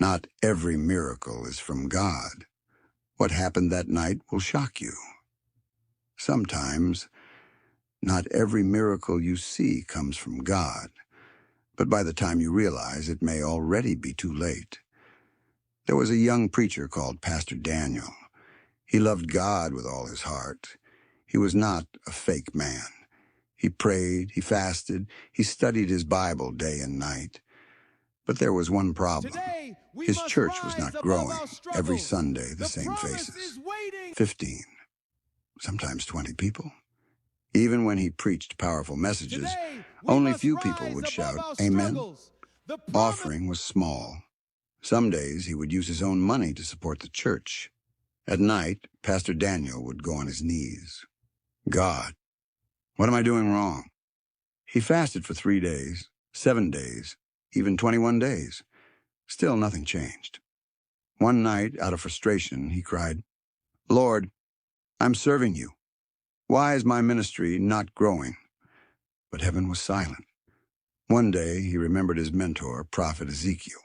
Not every miracle is from God. What happened that night will shock you. Sometimes, not every miracle you see comes from God, but by the time you realize it may already be too late. There was a young preacher called Pastor Daniel. He loved God with all his heart. He was not a fake man. He prayed, he fasted, he studied his Bible day and night. But there was one problem. His church was not growing. Every Sunday, the same faces. 15, sometimes 20 people. Even when he preached powerful messages, only few people would shout, "Amen." Offering was small. Some days he would use his own money to support the church. At night, Pastor Daniel would go on his knees. God, what am I doing wrong? He fasted for 3 days, 7 days, even 21 days. Still nothing changed. One night, out of frustration, he cried, "Lord, I'm serving you. Why is my ministry not growing?" But heaven was silent. One day, he remembered his mentor, Prophet Ezekiel.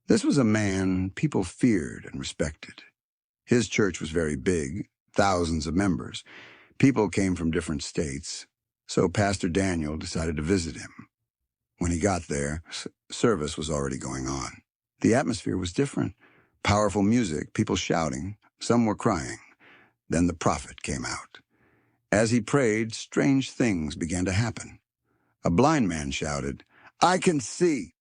This was a man people feared and respected. His church was very big, thousands of members. People came from different states, so Pastor Daniel decided to visit him. When he got there, service was already going on. The atmosphere was different. Powerful music, people shouting, some were crying. Then the prophet came out. As he prayed, strange things began to happen. A blind man shouted, "I can see!"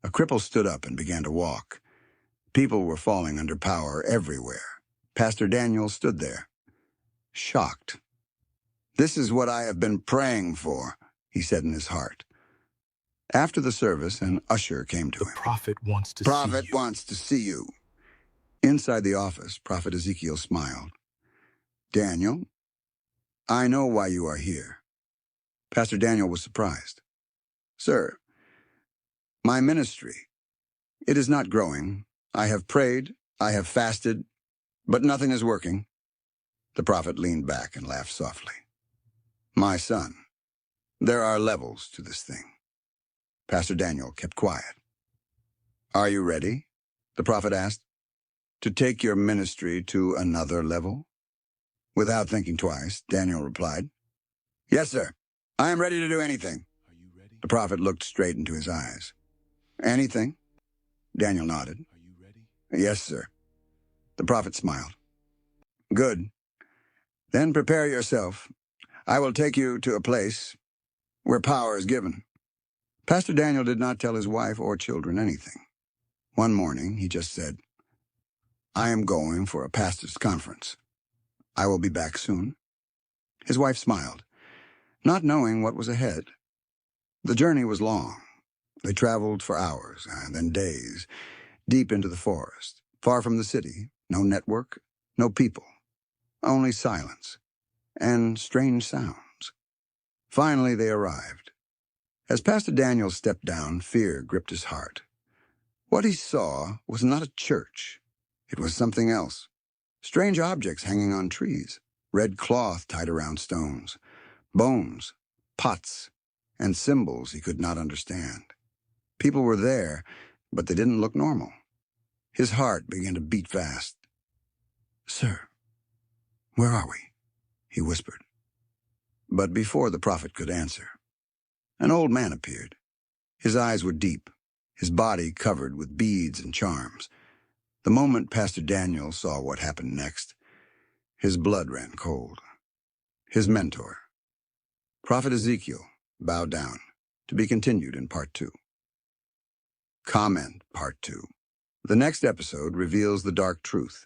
A cripple stood up and began to walk. People were falling under power everywhere. Pastor Daniel stood there, shocked. "This is what I have been praying for," he said in his heart. After the service, an usher came to him. "The prophet wants to see Prophet you." wants to see you. Inside the office, Prophet Ezekiel smiled. "Daniel, I know why you are here." Pastor Daniel was surprised. "Sir, my ministry, it is not growing. I have prayed, I have fasted, but nothing is working." The prophet leaned back and laughed softly. "My son, there are levels to this thing." Pastor Daniel kept quiet. "Are you ready?" the prophet asked. "To take your ministry to another level?" Without thinking twice, Daniel replied, "Yes, sir. I am ready to do anything." "Are you ready? The prophet looked straight into his eyes. "Anything?" Daniel nodded. Are you ready?" "Yes, sir." The prophet smiled. "Good. Then prepare yourself. I will take you to a place where power is given." Pastor Daniel did not tell his wife or children anything. One morning, he just said, "I am going for a pastor's conference. I will be back soon." His wife smiled, not knowing what was ahead. The journey was long. They traveled for hours, and then days, deep into the forest, far from the city, no network, no people, only silence and strange sounds. Finally, they arrived. As Pastor Daniel stepped down, fear gripped his heart. What he saw was not a church. It was something else. Strange objects hanging on trees, red cloth tied around stones, bones, pots, and symbols he could not understand. People were there, but they didn't look normal. His heart began to beat fast. "Sir, where are we?" he whispered. But before the prophet could answer, an old man appeared. His eyes were deep, his body covered with beads and charms. The moment Pastor Daniel saw what happened next, his blood ran cold. His mentor, Prophet Ezekiel, bowed down, to be continued in Part 2. Comment Part 2. The next episode reveals the dark truth.